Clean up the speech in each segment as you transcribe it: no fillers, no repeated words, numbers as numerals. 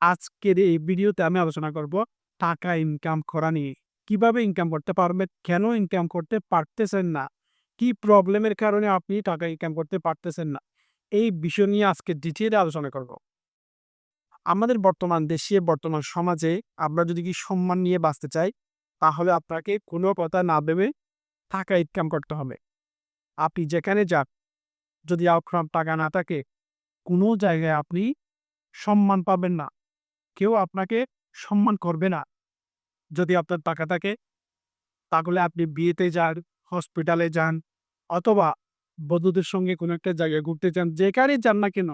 আজকের এই ভিডিওতে আমি আলোচনা করব টাকা ইনকাম করা নিয়ে। কিভাবে ইনকাম করতে পারবেন? কেন ইনকাম করতে পারতেছেন না? কি প্রবলেমের কারণে আপনি টাকা ইনকাম করতে পারতেছেন না? এই বিষয় নিয়ে আজকে ডিটেইলে আলোচনা করব। আমাদের বর্তমান দেশে, বর্তমান সমাজে আমরা যদি সম্মান নিয়ে বাঁচতে চাই, তাহলে আপনাকে কোনো কথা না ভেবে টাকা ইনকাম করতে হবে। আপনি যেখানে যান, যদি আপনার টাকা না থাকে, কোনো জায়গায় আপনি সম্মান পাবেন না। কেউ আপনাকে সম্মান করবে না। যদি আপনার টাকা থাকে, তাহলে আপনি বিয়েতে যান, হসপিটালে যান অথবা বন্ধুদের সঙ্গে কোনো একটা জায়গায় ঘুরতে যান। যেখানেই যান না কেন,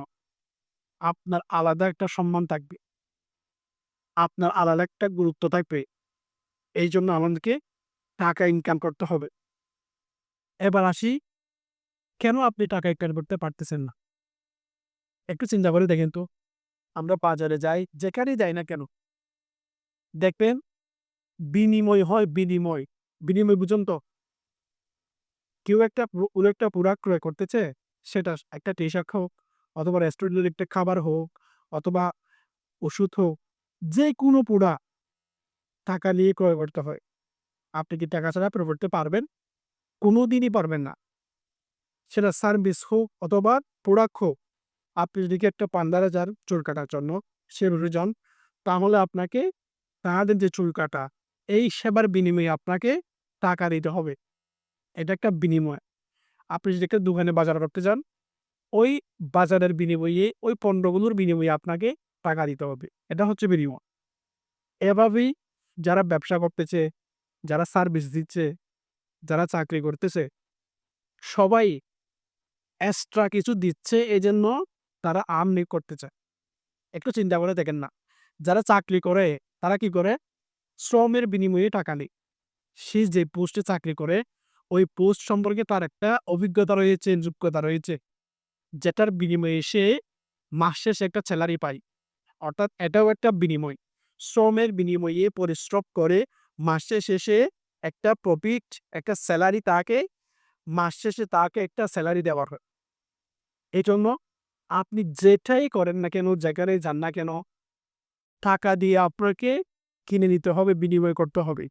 আপনার আলাদা একটা সম্মান থাকবে। আপনার আলাদা একটা গুরুত্ব থাকবে। এইজন্য আমাদেরকে টাকা ইনকাম করতে হবে। এবার আসি, কেন আপনি টাকা ইনকাম করতে পারতেছেন না? একটু চিন্তা করে দেখেন তো। আমরা বাজারে যাই, যেখানেই যাই না কেন, দেখবেন বিনিময় হয় বিনিময়। বিনিময় বুঝুন তো? কেউ একটা কোনো একটা প্রোডাক্ট ক্রয় করতেছে, সেটা একটা টি-শার্ট হোক অথবা রেস্টুরেন্টের একটা খাবার হোক অথবা ওষুধ হোক, যেকোনো প্রোডাক্ট টাকা নিয়ে ক্রয় করতে হয়। আপনি কি টাকা ছাড়া ক্রয় করতে পারবেন? কোনোদিনই পারবেন না। সেটা সার্ভিস হোক অথবা প্রোডাক্ট হোক। আপনি যদি কি একটা পার্লারে যান চুল কাটার জন্য, সেলুনে যান, তাহলে আপনাকে তাদের যে চুল কাটা, এই সেবার বিনিময়ে আপনাকে টাকা দিতে হবে। এটা একটা বিনিময়। আপনি যদি একটা দোকানে বাজার করতে যান, ওই বাজারের বিনিময়ে, ওই পণ্যগুলোর বিনিময়ে আপনাকে টাকা দিতে হবে। এটা হচ্ছে বিনিময়। এভাবেই যারা ব্যবসা করতেছে, যারা সার্ভিস দিচ্ছে, যারা চাকরি করতেছে, সবাই এক্সট্রা কিছু দিচ্ছে এজন্য তারা আর্নিং করতে চায়। একটু চিন্তা করে দেখেন না। যারা চাকরি করে তারা কি করে? শ্রমের বিনিময়ে টাকা নেয়। সে যে পোস্টে চাকরি করে, ওই পোস্ট সম্পর্কে তার একটা অভিজ্ঞতা রয়েছে, যোগ্যতা রয়েছে। যেটার বিনিময়ে সে মাস শেষে একটা সেলারি পায়। অর্থাৎ এটাও একটা বিনিময়। শ্রমের বিনিময়ে পরিশ্রম করে মাসের শেষে একটা প্রফিট, একটা সেলারি তাকে মাস শেষে তাকে একটা সেলারি দেওয়া হয়। এজন্য আপনি যেটাই করেন না কেন, যেখানেই যান না কেন, টাকা দিয়ে আপনাকে কিনে নিতে হবে, বিনিময় করতে হবে।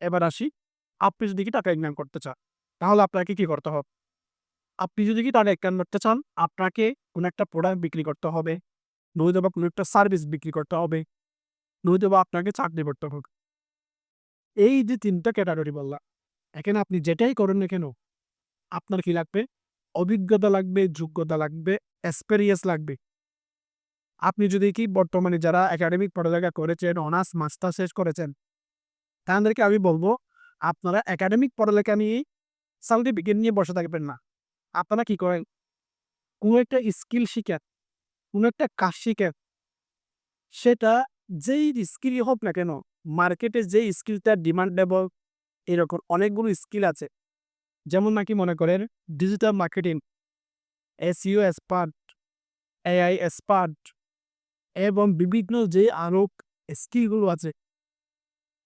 এবার আসি, আপনি যদি টাকা ইনকাম করতে চান, তাহলে আপনাকে কি করতে হবে? আপনি যদি টাকা ইনকাম করতে চান, আপনাকে কোনো একটা প্রোডাক্ট বিক্রি করতে হবে, নয়তোবা কোনো একটা সার্ভিস বিক্রি করতে হবে, নয়তোবা আপনাকে চাকরি করতে হবে। এই যে ৩ টা ক্যাটেগরি বললাম, এখানে আপনি যেটাই করেন না কেন, আপনার কি লাগবে? অভিজ্ঞতা লাগবে, যোগ্যতা লাগবে, এক্সপেরিয়েন্স লাগবে। আপনি যদি বর্তমানে যারা একাডেমিক পড়ালেখা করেছেন, অনার্স, মাস্টার শেষ করেছেন, তাদেরকে আমি বলব, আপনারা একাডেমিক পড়ালেখা নিয়েই সার্টিফিকেট নিয়ে বসে থাকবেন না। আপনারা কি করেন? কোনো একটা স্কিল শিখেন, কোনো একটা কাজ শিখেন। সেটা যেই স্কিলই হোক না কেন, মার্কেটে যেই স্কিলটা ডিমান্ডেবল, এরকম অনেকগুলো স্কিল আছে। যেমন মনে করেন digital marketing, SEO expert, AI expert এবং বিভিন্ন যে আরো স্কিলগুলো আছে,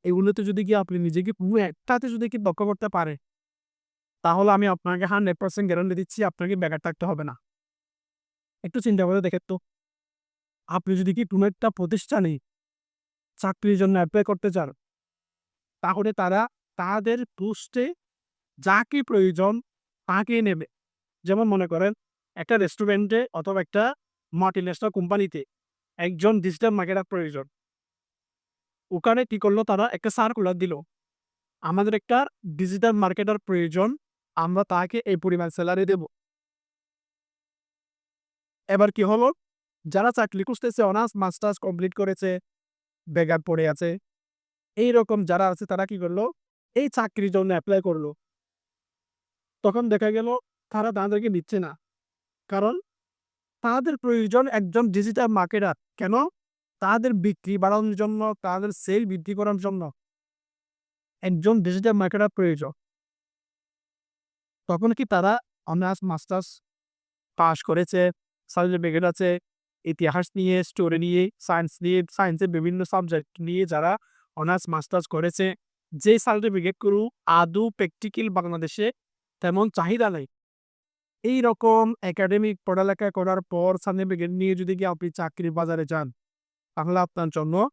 এগুলোতে যদি আপনি নিজেকে পুরো একটাতে যদি দক্ষ করতে পারেন, তাহলে আমি আপনাকে 100% গ্যারান্টি দিচ্ছি আপনাকে বেকার থাকতে হবে না। একটু চিন্তা করে দেখেন তো, আপনি যদি কোনো একটা প্রতিষ্ঠানে চাকরির জন্য এপ্লাই করতে চান, তাহলে তারা তাদের পোস্টে যাকে প্রয়োজন তাকেই নেবে। যেমন মনে করেন একটা রেস্টুরেন্টে অথবা একটা মাল্টিন্যাশনাল কোম্পানিতে একজন ডিজিটাল মার্কেটার প্রয়োজন। ওখানে কি করলো, তারা একটা সার্কুলার দিল, আমাদের একটা ডিজিটাল মার্কেটার প্রয়োজন, আমরা তাকে এই পরিমাণ স্যালারি দেব। এবার কি হলো, যারা চাকরি খুঁজতেছে, অনার্স মাস্টার্স কমপ্লিট করেছে, বেকার পড়ে আছে, এইরকম যারা আছে তারা কি করলো, এই চাকরির জন্য এপ্লাই করলো। তখন দেখা গেল তারা তাদেরকে নিচ্ছে না। কারণ তাদের প্রয়োজন একজন ডিজিটাল মার্কেটার। কেন? তাদের বিক্রি বাড়ানোর জন্য, তাদের সেল বৃদ্ধি করার জন্য একজন ডিজিটাল মার্কেটার প্রয়োজন। তখন তারা অনার্স মাস্টার্স পাস করেছে, সার্টিফিকেট আছে, ইতিহাস নিয়ে, স্টোরি নিয়ে, সায়েন্স নিয়ে, সায়েন্সের বিভিন্ন সাবজেক্ট নিয়ে যারা অনার্স মাস্টার্স করেছে, যে সার্টিফিকেটগুলো আদৌ প্র্যাকটিক্যাল বাংলাদেশে তেমন চাহিদা নেই। এইরকম একাডেমিক পড়ালেখা করার পর সার্টিফিকেট নিয়ে যদি আপনি চাকরির বাজারে যান, তাহলে আপনার জন্য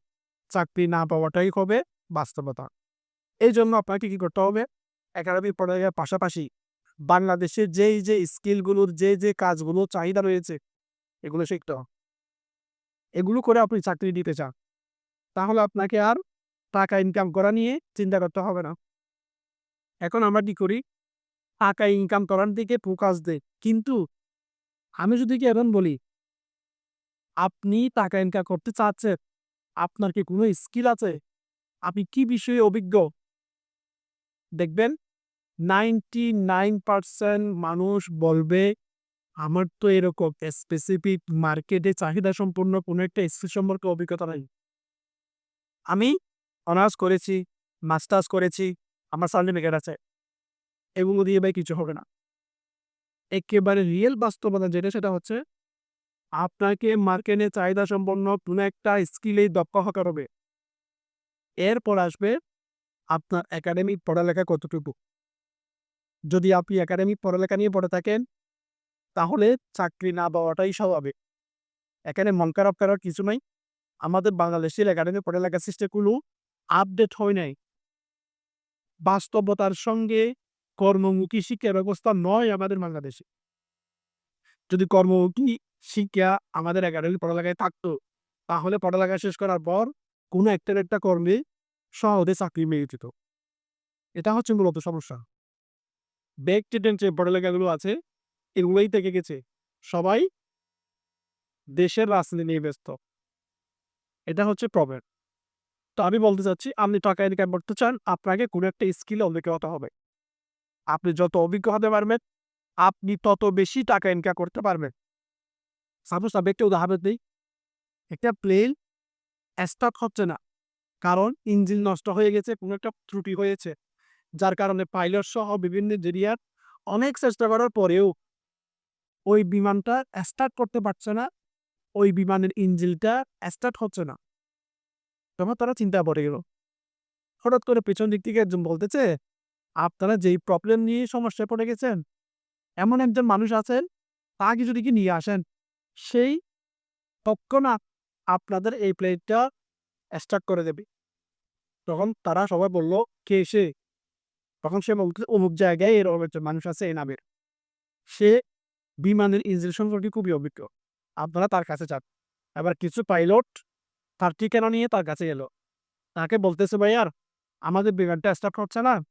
চাকরি না পাওয়াটাই হবে বাস্তবতা। এই জন্য আপনাকে কি করতে হবে? একাডেমিক পড়ালেখার পাশাপাশি বাংলাদেশের যে স্কিলগুলোর যে কাজগুলো চাহিদা রয়েছে এগুলো শিখতে হবে। এগুলো করে আপনি চাকরি নিতে চান, তাহলে আপনাকে আর টাকা ইনকাম করা নিয়ে চিন্তা করতে হবে না। এখন আমরা কি করি? টাকা ইনকাম করার দিকে ফোকাস দেই। কিন্তু আমি যদি কি এখন বলি, আপনি টাকা ইনকাম করতে চাচ্ছেন, আপনার কি কোনো স্কিল আছে? আপনি কি বিষয়ে অভিজ্ঞ? দেখবেন 99% মানুষ বলবে, "আমার তো এরকম স্পেসিফিক মার্কেটে চাহিদা সম্পন্ন কোনো একটা স্কিল সম্পর্কে অভিজ্ঞতা নাই। আমি অনার্স করেছি, মাস্টার্স করেছি, আমার সার্টিফিকেট আছে। এগুলো দিয়ে ভাই কিছু হবে না।" একেবারে রিয়েল বাস্তবতা যেটা সেটা হচ্ছে আপনাকে মার্কেটে চাহিদা সম্পন্ন কোনো একটা স্কিলেই দক্ষ হতে হবে। এরপর আসবে আপনার একাডেমিক পড়ালেখা কতটুকু। যদি আপনি একাডেমিক পড়ালেখা নিয়ে পড়ে থাকেন, তাহলে চাকরি না পাওয়াটাই স্বাভাবিক। এখানে মন খারাপ করার কিছু নাই। আমাদের বাংলাদেশের একাডেমিক পড়ালেখার সিস্টেমগুলো আপডেট হয় নাই। বাস্তবতার সঙ্গে কর্মমুখী শিক্ষা ব্যবস্থা নয় আমাদের বাংলাদেশে। যদি কর্মমুখী শিক্ষা আমাদের একাডেমিক পড়ালেখায় থাকতো, তাহলে পড়ালেখা শেষ করার পর কোনো একটা না একটা কর্মে সহজে চাকরি পেয়ে যেত। এটা হচ্ছে মূলত সমস্যা। ব্যাকডেটেড যে পড়ালেখাগুলো আছে, এগুলোই থেকে গেছে। সবাই দেশের রাজনীতি নিয়ে ব্যস্ত। এটা হচ্ছে প্রবলেম। তো আমি বলতে চাচ্ছি, আপনি টাকা ইনকাম করতে চান, আপনাকে কোনো একটা স্কিলে অভিজ্ঞ হতে হবে। আপনি যত অভিজ্ঞ হতে পারবেন, আপনি তত বেশি টাকা ইনকাম করতে পারবেন। সাপোজ আমি একটা উদাহরণ দিই। একটা প্লেন স্টার্ট হচ্ছে না। কারণ ইঞ্জিন নষ্ট হয়ে গেছে, কোনো একটা ত্রুটি হয়েছে। যার কারণে পাইলট সহ বিভিন্ন ইঞ্জিনিয়ার অনেক চেষ্টা করার পরেও ওই বিমানটা স্টার্ট করতে পারছে না। ওই বিমানের ইঞ্জিনটা স্টার্ট হচ্ছে না। তখন তারা চিন্তায় পড়ে গেল। হঠাৎ করে পেছন দিক থেকে একজন বলতেছে, "আপনারা যেই প্রবলেম নিয়ে সমস্যায় পড়ে গেছেন, এমন একজন মানুষ আছেন, তাকে যদি কি নিয়ে আসেন, সেই তৎক্ষণাৎ আপনাদের এই প্লেনটা স্টার্ট করে দেবে।" তখন তারা সবাই বলল, "কে সে?" তখন সে বলতেছে, "অমুক জায়গায় এরকম একজন মানুষ আছে এই নামের। সে বিমানের ইঞ্জিন সম্পর্কে খুবই অভিজ্ঞ। আপনারা তার কাছে যান।" এবার কিছু পাইলট তার ঠিকানা নিয়ে তার কাছে এলো। তাকে বলতেছে, "ভাইয়া, আমাদের বিমানটা স্টার্ট হচ্ছে না।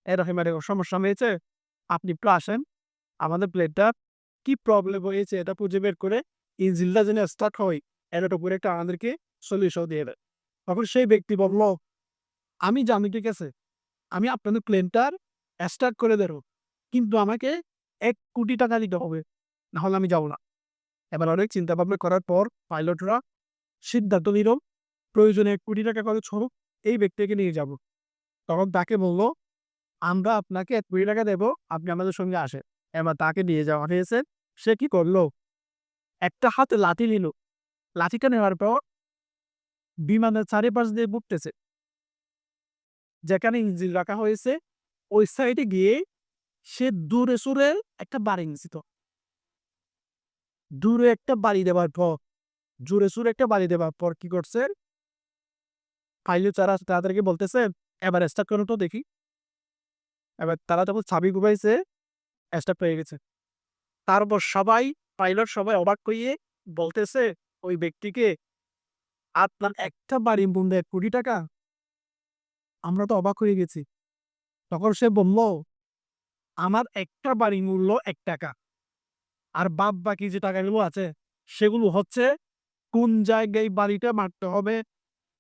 এরকম সমস্যা হয়েছে। আপনি একটু আসেন। আমাদের প্লেনটার কি প্রবলেম হয়েছে এটা খুঁজে বের করে ইঞ্জিনটা যেন স্টার্ট হয়, এটার উপরে একটা আমাদেরকে সলিউশন দিয়ে দেন।" তখন সেই ব্যক্তি বলল, "আমি জানি ঠিক আছে। আমি আপনাদের প্লেনটার স্টার্ট করে দেব। কিন্তু আমাকে ৳১,০০,০০,০০০ দিতে হবে। নাহলে আমি যাব না।" এবার অনেক চিন্তা ভাবনা করার পর পাইলটরা সিদ্ধান্ত নিল, প্রয়োজনে ৳১,০০,০০,০০০ খরচ হোক, এই ব্যক্তিকে নিয়ে যাব। তখন তাকে বলল, "আমরা আপনাকে ৳১,০০,০০০ দেব, আপনি আমাদের সঙ্গে আসেন।" এবার তাকে নিয়ে যাওয়া হয়েছে। সে কি করল? একটা হাতে লাঠি নিল। লাঠিটা নেওয়ার পর বিমানের চারিপাশ দিয়ে ঘুরতেছে। যেখানে ইঞ্জিন রাখা হয়েছে, ওই সাইডে গিয়ে সে দূরে সূরে একটা বাড়ি নিছিল। দূরে একটা বাড়ি দেওয়ার পর, জোরে সোরে একটা বাড়ি দেওয়ার পর কি করছে? পাইলট যারা আছে তাদেরকে বলতেছে, "এবার স্টার্ট করো তো দেখি।" এবার তারা যখন চাবি ঘুরাইছে, স্টার্ট হয়ে গেছে। তারপর সবাই, পাইলট সবাই অবাক হয়ে বলতেছে ওই ব্যক্তিকে, "আপনার একটা বাড়ির মূল্য ৳১,০০,০০,০০০? আমরা তো অবাক হয়ে গেছি।" তখন সে বলল, "আমার একটা বাড়ির মূল্য ৳১। আর বাদবাকি যে টাকাগুলো আছে, সেগুলো হচ্ছে কোন জায়গায় বাড়িটা মারতে হবে,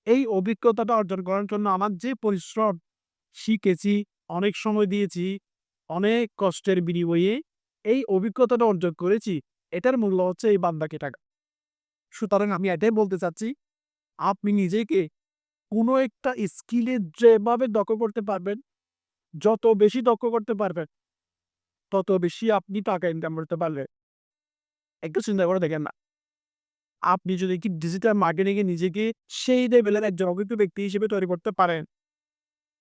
এই অভিজ্ঞতাটা অর্জন করার জন্য আমার যে পরিশ্রম শিখেছি, অনেক সময় দিয়েছি, অনেক কষ্টের বিনিময়ে এই অভিজ্ঞতাটা অর্জন করেছি, এটার মূল্য হচ্ছে এই বাদবাকি টাকা।" সুতরাং আমি এটাই বলতে চাচ্ছি, আপনি নিজেকে কোনো একটা স্কিলে যেভাবে দক্ষ করতে পারবেন, যত বেশি দক্ষ করতে পারবেন, তত বেশি আপনি টাকা ইনকাম করতে পারবেন। একটু চিন্তা করে দেখেন না। আপনি যদি কি ডিজিটাল মার্কেটিং এ নিজেকে সেই লেভেলের একজন অভিজ্ঞ ব্যক্তি হিসেবে তৈরি করতে পারেন,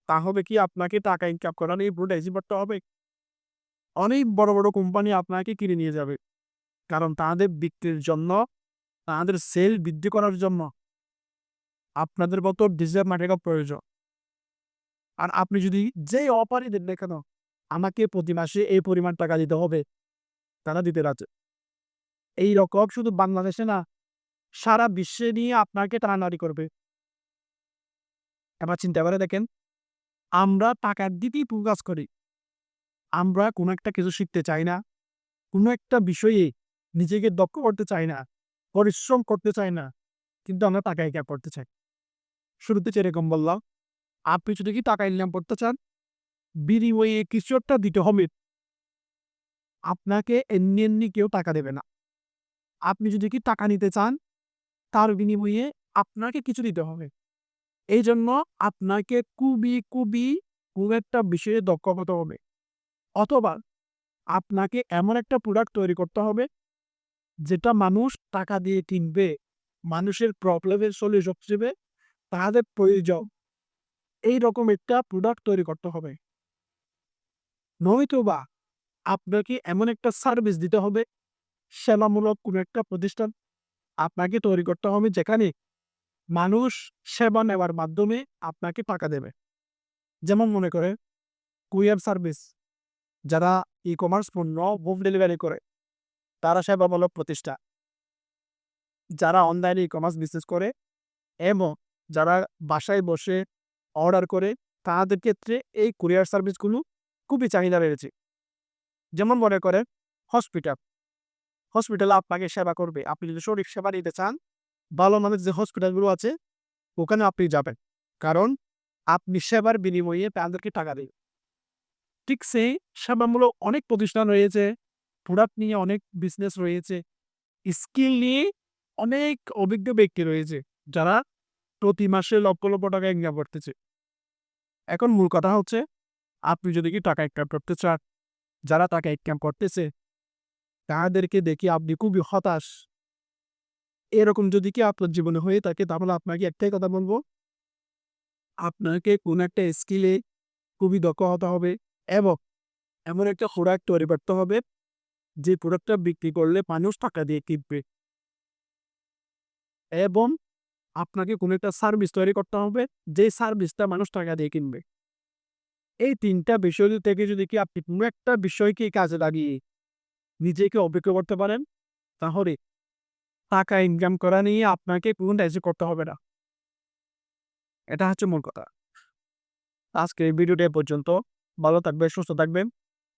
তাহলে কি আপনাকে টাকা ইনকাম করা নিয়ে পুরো টেনশন করতে হবে? অনেক বড় কোম্পানি আপনাকে কিনে নিয়ে যাবে। কারণ তাদের বিক্রির জন্য, তাদের সেল বৃদ্ধি করার জন্য আপনাদের মতো ডিজিটাল মার্কেটিং প্রয়োজন। আর আপনি যদি যেই অফারই দেন না কেন, আমাকে প্রতি মাসে এই পরিমাণ টাকা দিতে হবে, তারা দিতে রাজি। এইরকম শুধু বাংলাদেশে না, সারা বিশ্বে নিয়ে আপনাকে টানাটানি করবে। এবার চিন্তা করে দেখেন, আমরা টাকার দিকেই ফোকাস করি। আমরা কোনো একটা কিছু শিখতে চাই না। কোনো একটা বিষয়ে নিজেকে দক্ষ করতে চাই না। পরিশ্রম করতে চাই না। কিন্তু আমরা টাকা ইনকাম করতে চাই। শুরুতে যেরকম বললাম, আপনি যদি টাকা ইনকাম করতে চান, বিনিময়ে কিছু একটা দিতে হবে। আপনাকে এমনি কেউ টাকা দেবে না। আপনি যদি টাকা নিতে চান, তার বিনিময়ে আপনাকে কিছু দিতে হবে। এইজন্য আপনাকে খুবই কোনো একটা বিষয়ে দক্ষ হতে হবে। অথবা আপনাকে এমন একটা প্রোডাক্ট তৈরি করতে হবে, যেটা মানুষ টাকা দিয়ে কিনবে। মানুষের প্রবলেমের সলিউশন হিসেবে তাদের প্রয়োজন। এইরকম একটা প্রোডাক্ট তৈরি করতে হবে। নয়তোবা আপনাকে এমন একটা সার্ভিস দিতে হবে, সেবামূলক কোনো একটা প্রতিষ্ঠান আপনাকে তৈরি করতে হবে, যেখানে মানুষ সেবা নেওয়ার মাধ্যমে আপনাকে টাকা দেবে। যেমন মনে করেন কুরিয়ার সার্ভিস, যারা ই-কমার্স পণ্য হোম ডেলিভারি করে, তারা সেবামূলক প্রতিষ্ঠান। যারা অনলাইনে ই-কমার্স বিজনেস করে এবং যারা বাসায় বসে অর্ডার করে, তাদের ক্ষেত্রে এই কুরিয়ার সার্ভিসগুলো খুবই চাহিদা বেড়েছে। যেমন মনে করেন হসপিটাল, হসপিটালে আপনাকে সেবা করবে। আপনি যদি সঠিক সেবা নিতে চান, ভালো মানের যে হসপিটালগুলো আছে, ওখানে আপনি যাবেন। কারণ আপনি সেবার বিনিময়ে তাদেরকে টাকা দিবেন। ঠিক সেই সেবামূলক অনেক প্রতিষ্ঠান রয়েছে, প্রোডাক্ট নিয়ে অনেক বিজনেস রয়েছে, স্কিল নিয়ে অনেক অভিজ্ঞ ব্যক্তি রয়েছে, যারা প্রতি মাসে লক্ষ টাকা ইনকাম করতেছে। এখন মূল কথা হচ্ছে, আপনি যদি টাকা ইনকাম করতে চান, যারা টাকা ইনকাম করতেছে, তাদেরকে দেখে আপনি খুবই হতাশ। এরকম যদি আপনার জীবনে হয়ে থাকে, তাহলে আপনাকে একটাই কথা বলব, আপনাকে কোনো একটা স্কিলে খুবই দক্ষ হতে হবে এবং এমন একটা প্রোডাক্ট তৈরি করতে হবে, যে প্রোডাক্টটা বিক্রি করলে মানুষ টাকা দিয়ে কিনবে। এবং আপনাকে কোনো একটা সার্ভিস তৈরি করতে হবে, যে সার্ভিসটা মানুষ টাকা দিয়ে কিনবে। এই ৩ টা বিষয় থেকে যদি আপনি কোনো একটা বিষয়কে কাজে লাগিয়ে নিজেকে অভিজ্ঞ করতে পারেন, তাহলে টাকা ইনকাম করা নিয়ে আপনাকে কোনো টেনশন করতে হবে না। এটা হচ্ছে মূল কথা। আজকে এই ভিডিওটা এ পর্যন্ত। ভালো থাকবেন, সুস্থ থাকবেন।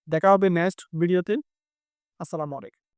দেখা হবে নেক্সট ভিডিওতে। আসসালামু আলাইকুম।